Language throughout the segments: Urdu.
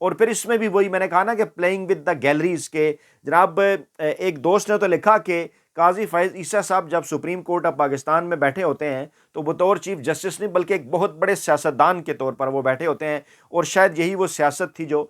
اور پھر اس میں بھی وہی میں نے کہا نا کہ پلینگ ود دا گیلریز کے جناب ایک دوست نے تو لکھا کہ قاضی فائز عیسیٰ صاحب جب سپریم کورٹ آف پاکستان میں بیٹھے ہوتے ہیں تو بطور چیف جسٹس نہیں بلکہ ایک بہت بڑے سیاستدان کے طور پر وہ بیٹھے ہوتے ہیں، اور شاید یہی وہ سیاست تھی جو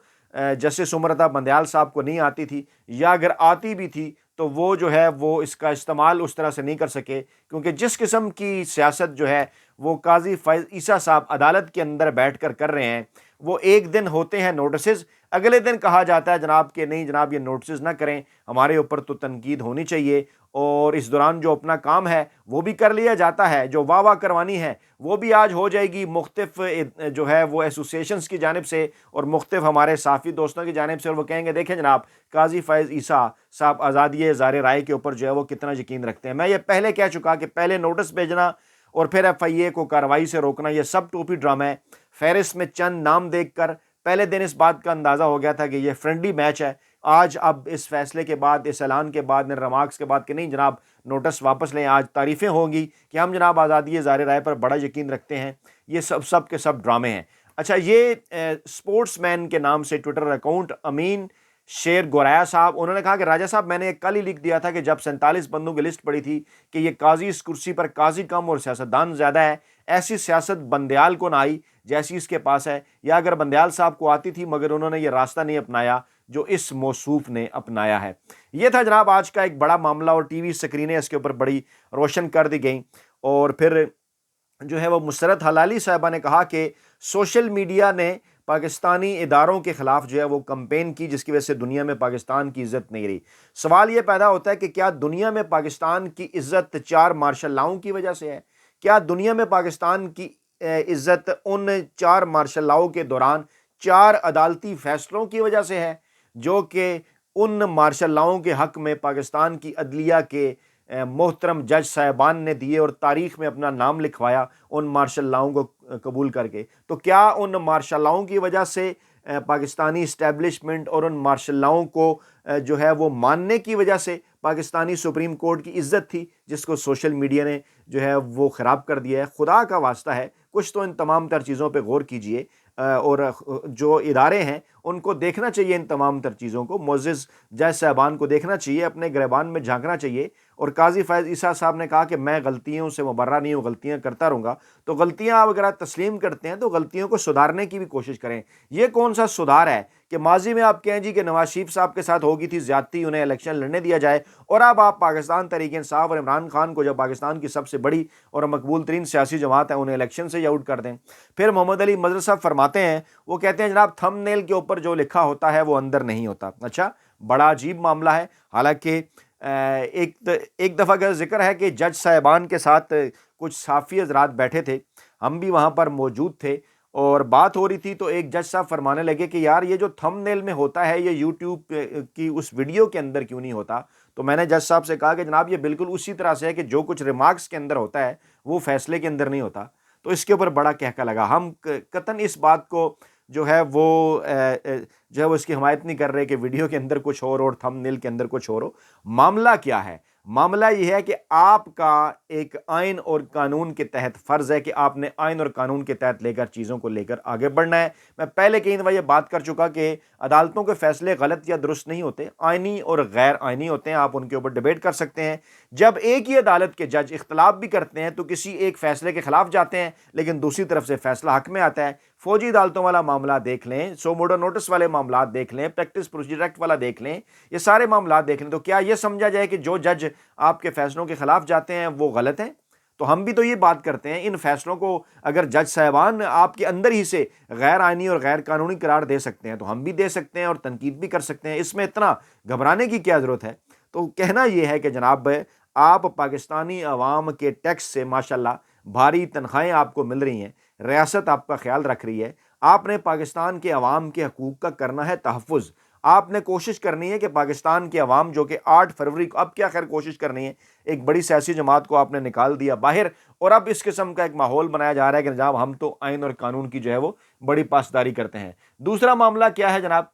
جسٹس عمر بندیال صاحب کو نہیں آتی تھی، یا اگر آتی بھی تھی تو وہ جو ہے وہ اس کا استعمال اس طرح سے نہیں کر سکے، کیونکہ جس قسم کی سیاست جو ہے وہ قاضی فائز عیسیٰ صاحب عدالت کے اندر بیٹھ کر رہے ہیں، وہ ایک دن ہوتے ہیں نوٹسز، اگلے دن کہا جاتا ہے جناب کہ نہیں جناب یہ نوٹسز نہ کریں، ہمارے اوپر تو تنقید ہونی چاہیے، اور اس دوران جو اپنا کام ہے وہ بھی کر لیا جاتا ہے، جو واہ واہ کروانی ہے وہ بھی آج ہو جائے گی مختلف جو ہے وہ ایسوسیشنز کی جانب سے اور مختلف ہمارے صحافی دوستوں کی جانب سے، اور وہ کہیں گے دیکھیں جناب قاضی فائز عیسیٰ صاحب آزادی اظہار رائے کے اوپر جو ہے وہ کتنا یقین رکھتے ہیں۔ میں یہ پہلے کہہ چکا کہ پہلے نوٹس بھیجنا اور پھر ایف آئی اے کو کارروائی سے روکنا یہ سب ٹوپی ڈرامہ ہے۔ فہرست میں چند نام دیکھ کر پہلے دن اس بات کا اندازہ ہو گیا تھا کہ یہ فرینڈلی میچ ہے، آج اب اس فیصلے کے بعد، اس اعلان کے بعد، ان ریمارکس کے بعد کہ نہیں جناب نوٹس واپس لیں، آج تعریفیں ہوں گی کہ ہم جناب آزادی اظہار رائے پر بڑا یقین رکھتے ہیں، یہ سب کے سب ڈرامے ہیں۔ اچھا، یہ سپورٹس مین کے نام سے ٹویٹر اکاؤنٹ امین شیر گورایا صاحب، انہوں نے کہا کہ راجہ صاحب میں نے کل ہی لکھ دیا تھا کہ جب 47 بندوں کی لسٹ پڑی تھی کہ یہ قاضی اس کرسی پر قاضی کم اور سیاستدان زیادہ ہے، ایسی سیاست بندیال کو نہ آئی جیسی اس کے پاس ہے، یا اگر بندیال صاحب کو آتی تھی مگر انہوں نے یہ راستہ نہیں اپنایا جو اس موصوف نے اپنایا ہے۔ یہ تھا جناب آج کا ایک بڑا معاملہ، اور ٹی وی سکرینیں اس کے اوپر بڑی روشن کر دی گئیں، اور پھر جو ہے وہ مسرت حلالی صاحبہ نے کہا کہ سوشل میڈیا نے پاکستانی اداروں کے خلاف جو ہے وہ کمپین کی، جس کی وجہ سے دنیا میں پاکستان کی عزت نہیں رہی۔ سوال یہ پیدا ہوتا ہے کہ کیا دنیا میں پاکستان کی عزت 4 مارشل لاؤں کی وجہ سے ہے؟ کیا دنیا میں پاکستان کی عزت ان 4 مارشل لاؤں کے دوران 4 عدالتی فیصلوں کی وجہ سے ہے جو کہ ان مارشل لاؤں کے حق میں پاکستان کی عدلیہ کے محترم جج صاحبان نے دیے اور تاریخ میں اپنا نام لکھوایا ان مارشل لاؤں کو قبول کر کے؟ تو کیا ان مارشل لاؤں کی وجہ سے پاکستانی اسٹیبلشمنٹ اور ان مارشل لاؤں کو جو ہے وہ ماننے کی وجہ سے پاکستانی سپریم کورٹ کی عزت تھی، جس کو سوشل میڈیا نے جو ہے وہ خراب کر دیا ہے؟ خدا کا واسطہ ہے کچھ تو ان تمام تر چیزوں پہ غور کیجئے، اور جو ادارے ہیں ان کو دیکھنا چاہیے، ان تمام تر چیزوں کو معزز جج صاحبان کو دیکھنا چاہیے، اپنے گریبان میں جھانکنا چاہیے۔ اور قاضی فائز عیسیٰ صاحب نے کہا کہ میں غلطیوں سے مبرہ نہیں ہوں، غلطیاں کرتا رہوں گا، تو غلطیاں آپ اگر تسلیم کرتے ہیں تو غلطیوں کو سدھارنے کی بھی کوشش کریں۔ یہ کون سا سدھار ہے کہ ماضی میں آپ کہیں جی کہ نواز شریف صاحب کے ساتھ ہوگی تھی زیادتی، انہیں الیکشن لڑنے دیا جائے، اور اب آپ پاکستان تحریک انصاف اور عمران خان کو جو پاکستان کی سب سے بڑی اور مقبول ترین سیاسی جماعت ہے انہیں الیکشن سے ہی آؤٹ کر دیں۔ پھر محمد علی مظہر صاحب فرماتے ہیں، وہ کہتے ہیں جناب تھم نیل کے اوپر جو لکھا ہوتا ہے وہ اندر نہیں ہوتا۔ اچھا، بڑا عجیب معاملہ ہے۔ حالانکہ ایک دفعہ کا ذکر ہے کہ جج صاحبان کے ساتھ کچھ صحافی حضرات بیٹھے تھے، ہم بھی وہاں پر موجود تھے، اور بات ہو رہی تھی تو ایک جج صاحب فرمانے لگے کہ یار یہ جو تھم نیل میں ہوتا ہے یہ یوٹیوب کی اس ویڈیو کے اندر کیوں نہیں ہوتا؟ تو میں نے جج صاحب سے کہا کہ جناب یہ بالکل اسی طرح سے ہے کہ جو کچھ ریمارکس کے اندر ہوتا ہے وہ فیصلے کے اندر نہیں ہوتا۔ تو اس کے اوپر بڑا کہکا لگا۔ ہم قطعاً اس بات کو جو ہے وہ اس کی حمایت نہیں کر رہے کہ ویڈیو کے اندر کچھ اور تھم نیل کے اندر کچھ اور ہو۔ معاملہ کیا ہے؟ معاملہ یہ ہے کہ آپ کا ایک آئین اور قانون کے تحت فرض ہے کہ آپ نے آئین اور قانون کے تحت لے کر چیزوں کو لے کر آگے بڑھنا ہے۔ میں پہلے کئی دفعہ یہ بات کر چکا کہ عدالتوں کے فیصلے غلط یا درست نہیں ہوتے، آئینی اور غیر آئینی ہوتے ہیں، آپ ان کے اوپر ڈیبیٹ کر سکتے ہیں۔ جب ایک ہی عدالت کے جج اختلاف بھی کرتے ہیں تو کسی ایک فیصلے کے خلاف جاتے ہیں لیکن دوسری طرف سے فیصلہ حق میں آتا ہے۔ فوجی عدالتوں والا معاملہ دیکھ لیں، سو موڈو نوٹس والے معاملات دیکھ لیں، پریکٹس پروسیجر ایکٹ والا دیکھ لیں، یہ سارے معاملات دیکھ لیں، تو کیا یہ سمجھا جائے کہ جو جج آپ کے فیصلوں کے خلاف جاتے ہیں وہ غلط ہیں؟ تو ہم بھی تو یہ بات کرتے ہیں، ان فیصلوں کو اگر جج صاحبان آپ کے اندر ہی سے غیر آئینی اور غیر قانونی قرار دے سکتے ہیں تو ہم بھی دے سکتے ہیں اور تنقید بھی کر سکتے ہیں، اس میں اتنا گھبرانے کی کیا ضرورت ہے؟ تو کہنا یہ ہے کہ جناب آپ پاکستانی عوام کے ٹیکس سے ماشاءاللہ بھاری تنخواہیں آپ کو مل رہی ہیں، ریاست آپ کا خیال رکھ رہی ہے، آپ نے پاکستان کے عوام کے حقوق کا کرنا ہے تحفظ، آپ نے کوشش کرنی ہے کہ پاکستان کے عوام جو کہ 8 فروری کو، اب کیا خیر کوشش کرنی ہے، ایک بڑی سیاسی جماعت کو آپ نے نکال دیا باہر، اور اب اس قسم کا ایک ماحول بنایا جا رہا ہے کہ جناب ہم تو آئین اور قانون کی جو ہے وہ بڑی پاسداری کرتے ہیں۔ دوسرا معاملہ کیا ہے جناب؟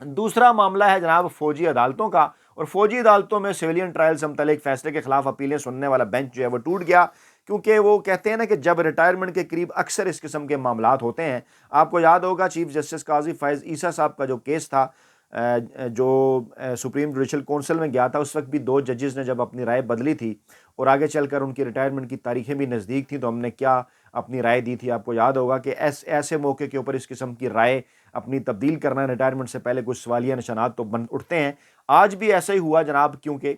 دوسرا معاملہ ہے جناب فوجی عدالتوں کا، اور فوجی عدالتوں میں سویلین ٹرائل سے متعلق فیصلے کے خلاف اپیلیں سننے والا بینچ جو ہے وہ ٹوٹ گیا، کیونکہ وہ کہتے ہیں نا کہ جب ریٹائرمنٹ کے قریب اکثر اس قسم کے معاملات ہوتے ہیں. آپ کو یاد ہوگا چیف جسٹس قاضی فائز عیسیٰ صاحب کا جو کیس تھا جو سپریم جوڈیشل کونسل میں گیا تھا، اس وقت بھی 2 ججز نے جب اپنی رائے بدلی تھی اور آگے چل کر ان کی ریٹائرمنٹ کی تاریخیں بھی نزدیک تھیں، تو ہم نے کیا اپنی رائے دی تھی. آپ کو یاد ہوگا کہ ایسے موقع کے اوپر اس قسم کی رائے اپنی تبدیل کرنا ریٹائرمنٹ سے پہلے کچھ سوالیہ نشانات تو بن اٹھتے ہیں. آج بھی ایسا ہی ہوا جناب، کیونکہ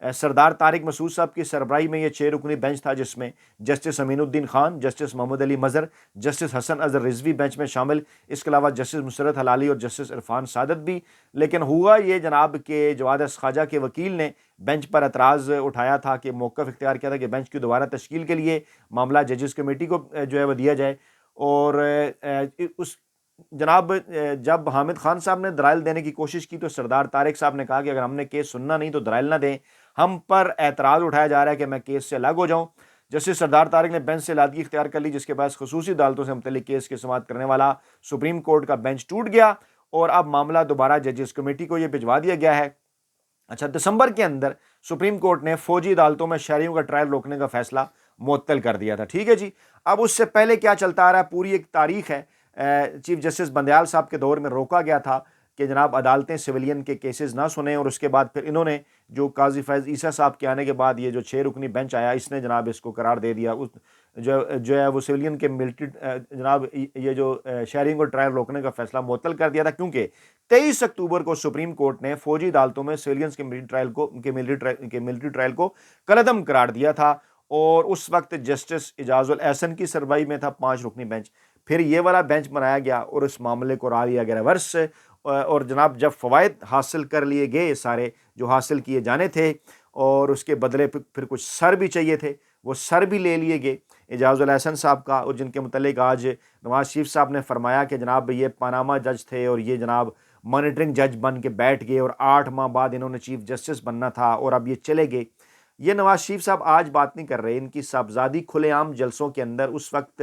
سردار طارق مسعود صاحب کی سربراہی میں یہ 6 رکنی بینچ تھا، جس میں جسٹس امین الدین خان، جسٹس محمد علی مظہر، جسٹس حسن اظہر رضوی بینچ میں شامل، اس کے علاوہ جسٹس مسرت حلالی اور جسٹس عرفان سعادت بھی. لیکن ہوا یہ جناب کہ جواد اس خواجہ کے وکیل نے بینچ پر اعتراض اٹھایا تھا، کہ موقف اختیار کیا تھا کہ بینچ کی دوبارہ تشکیل کے لیے معاملہ ججز کمیٹی کو جو ہے وہ دیا جائے. اور اس جناب جب حامد خان صاحب نے دلائل دینے کی کوشش کی تو سردار طارق صاحب نے کہا کہ اگر ہم نے کیس سننا نہیں تو دلائل نہ دیں، ہم پر اعتراض اٹھایا جا رہا ہے کہ میں کیس سے الگ ہو جاؤں. جسٹس سردار طارق نے بینچ سے علحدگی اختیار کر لی، جس کے باعث خصوصی عدالتوں سے متعلق کیس کی سماعت کرنے والا سپریم کورٹ کا بینچ ٹوٹ گیا اور اب معاملہ دوبارہ ججز کمیٹی کو یہ بھجوا دیا گیا ہے. اچھا، دسمبر کے اندر سپریم کورٹ نے فوجی عدالتوں میں شہریوں کا ٹرائل روکنے کا فیصلہ معطل کر دیا تھا. ٹھیک ہے جی. اب اس سے پہلے کیا چلتا آ رہا ہے، پوری ایک تاریخ ہے. چیف جسٹس بندیال صاحب کے دور میں روکا گیا تھا کہ جناب عدالتیں سویلین کے کیسز نہ سنیں، اور اس کے بعد پھر انہوں نے جو قاضی فائز عیسیٰ صاحب کے آنے کے بعد یہ جو 6 رکنی بینچ آیا، اس نے جناب اس کو قرار دے دیا جو ہے وہ سویلین کے ملٹری جناب یہ جو شہریوں کو ٹرائل روکنے کا فیصلہ معطل کر دیا تھا، کیونکہ 23 اکتوبر کو سپریم کورٹ نے فوجی عدالتوں میں سویلینز کے ملٹری ٹرائل کو کالعدم قرار دیا تھا. اور اس وقت جسٹس اعجاز الاحسن کی سربراہی میں تھا 5 رکنی بینچ. پھر یہ والا بینچ بنایا گیا اور اس معاملے کو رہا لیا گیا ریورس. اور جناب جب فوائد حاصل کر لیے گئے سارے جو حاصل کیے جانے تھے، اور اس کے بدلے پھر کچھ سر بھی چاہیے تھے، وہ سر بھی لے لیے گئے اعجاز الاحسن صاحب کا، اور جن کے متعلق آج نواز شریف صاحب نے فرمایا کہ جناب یہ پاناما جج تھے اور یہ جناب مانیٹرنگ جج بن کے بیٹھ گئے، اور 8 ماہ بعد انہوں نے چیف جسٹس بننا تھا اور اب یہ چلے گئے. یہ نواز شریف صاحب آج بات نہیں کر رہے، ان کی صاحبزادی کھلے عام جلسوں کے اندر اس وقت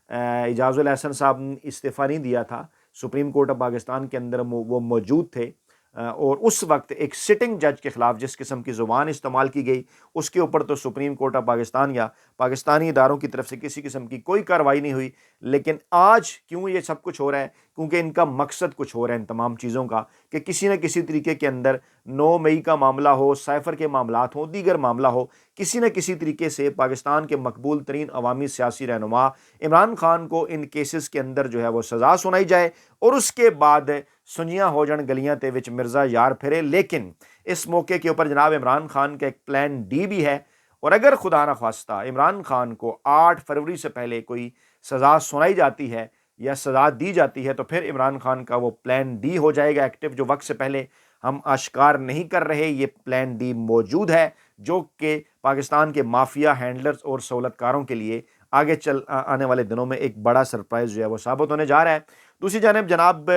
اعجاز الاحسن صاحب نے استعفیٰ نہیں دیا تھا، سپریم کورٹ آف پاکستان کے اندر وہ موجود تھے، اور اس وقت ایک سٹنگ جج کے خلاف جس قسم کی زبان استعمال کی گئی، اس کے اوپر تو سپریم کورٹ آف پاکستان یا پاکستانی اداروں کی طرف سے کسی قسم کی کوئی کارروائی نہیں ہوئی. لیکن آج کیوں یہ سب کچھ ہو رہا ہے؟ کیونکہ ان کا مقصد کچھ ہو رہا ہے ان تمام چیزوں کا، کہ کسی نہ کسی طریقے کے اندر 9 مئی کا معاملہ ہو، سائفر کے معاملات ہوں، دیگر معاملہ ہو، کسی نہ کسی طریقے سے پاکستان کے مقبول ترین عوامی سیاسی رہنما عمران خان کو ان کیسز کے اندر جو ہے وہ سزا سنائی جائے، اور اس کے بعد سنیاں ہو جان گلیاں تے وچ مرزا یار پھرے. لیکن اس موقع کے اوپر جناب عمران خان کا ایک پلان ڈی بھی ہے، اور اگر خدا نخواستہ عمران خان کو 8 فروری سے پہلے کوئی سزا سنائی جاتی ہے یا سزا دی جاتی ہے، تو پھر عمران خان کا وہ پلان ڈی ہو جائے گا ایکٹیو، جو وقت سے پہلے ہم آشکار نہیں کر رہے. یہ پلان ڈی موجود ہے، جو کہ پاکستان کے مافیا ہینڈلرز اور سہولت کاروں کے لیے آگے آنے والے دنوں میں ایک بڑا سرپرائز جو ہے وہ ثابت ہونے جا رہا ہے. دوسری جانب جناب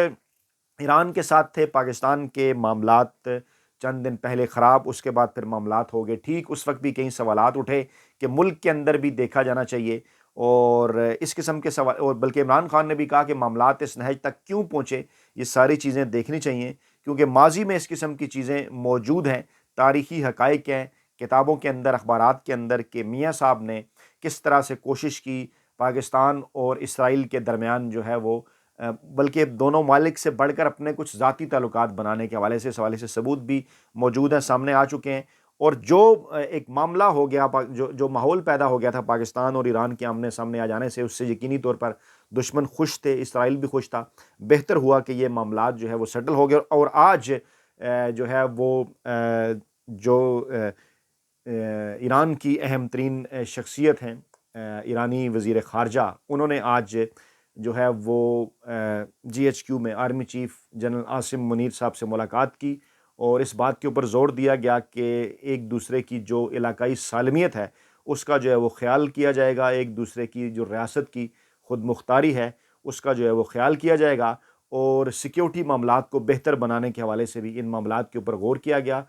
ایران کے ساتھ تھے پاکستان کے معاملات چند دن پہلے خراب، اس کے بعد پھر معاملات ہو گئے ٹھیک. اس وقت بھی کئی سوالات اٹھے کہ ملک کے اندر بھی دیکھا جانا چاہیے، اور اس قسم کے سوال، اور بلکہ عمران خان نے بھی کہا کہ معاملات اس نہج تک کیوں پہنچے، یہ ساری چیزیں دیکھنی چاہیے، کیونکہ ماضی میں اس قسم کی چیزیں موجود ہیں، تاریخی حقائق ہیں کتابوں کے اندر، اخبارات کے اندر، کہ میاں صاحب نے کس طرح سے کوشش کی پاکستان اور اسرائیل کے درمیان جو ہے وہ بلکہ دونوں ممالک سے بڑھ کر اپنے کچھ ذاتی تعلقات بنانے کے حوالے سے، اس حوالے سے ثبوت بھی موجود ہیں، سامنے آ چکے ہیں. اور جو ایک معاملہ ہو گیا، جو ماحول پیدا ہو گیا تھا پاکستان اور ایران کے آمنے سامنے آ جانے سے، اس سے یقینی طور پر دشمن خوش تھے، اسرائیل بھی خوش تھا. بہتر ہوا کہ یہ معاملات جو ہے وہ سیٹل ہو گئے، اور آج جو ہے وہ جو ایران کی اہم ترین شخصیت ہیں ایرانی وزیر خارجہ، انہوں نے آج جو ہے وہ GHQ میں army chief general Asim Munir صاحب سے ملاقات کی، اور اس بات کے اوپر زور دیا گیا کہ ایک دوسرے کی جو علاقائی سالمیت ہے اس کا جو ہے وہ خیال کیا جائے گا، ایک دوسرے کی جو ریاست کی خود مختاری ہے اس کا جو ہے وہ خیال کیا جائے گا، اور سیکیورٹی معاملات کو بہتر بنانے کے حوالے سے بھی ان معاملات کے اوپر غور کیا گیا،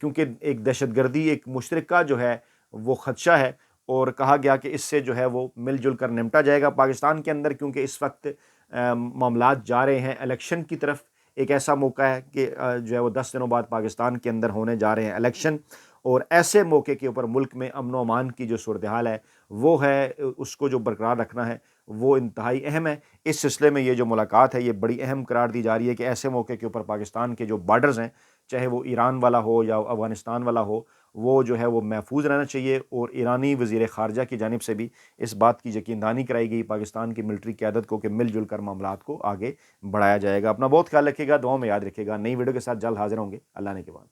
کیونکہ ایک دہشت گردی ایک مشترکہ جو ہے وہ خدشہ ہے، اور کہا گیا کہ اس سے جو ہے وہ مل جل کر نمٹا جائے گا پاکستان کے اندر، کیونکہ اس وقت معاملات جا رہے ہیں الیکشن کی طرف. ایک ایسا موقع ہے کہ جو ہے وہ 10 دنوں بعد پاکستان کے اندر ہونے جا رہے ہیں الیکشن، اور ایسے موقع کے اوپر ملک میں امن و امان کی جو صورتحال ہے وہ ہے، اس کو جو برقرار رکھنا ہے وہ انتہائی اہم ہے۔ اس سلسلے میں یہ جو ملاقات ہے یہ بڑی اہم قرار دی جا رہی ہے کہ ایسے موقع کے اوپر پاکستان کے جو بارڈرز ہیں، چاہے وہ ایران والا ہو یا افغانستان والا ہو، وہ جو ہے وہ محفوظ رہنا چاہیے، اور ایرانی وزیر خارجہ کی جانب سے بھی اس بات کی یقین دہانی کرائی گئی پاکستان کی ملٹری قیادت کو کہ مل جل کر معاملات کو آگے بڑھایا جائے گا۔ اپنا بہت خیال رکھیے گا، دعاؤں میں یاد رکھیے گا۔ نئی ویڈیو کے ساتھ جلد حاضر ہوں گے، اللہ نے کے بعد۔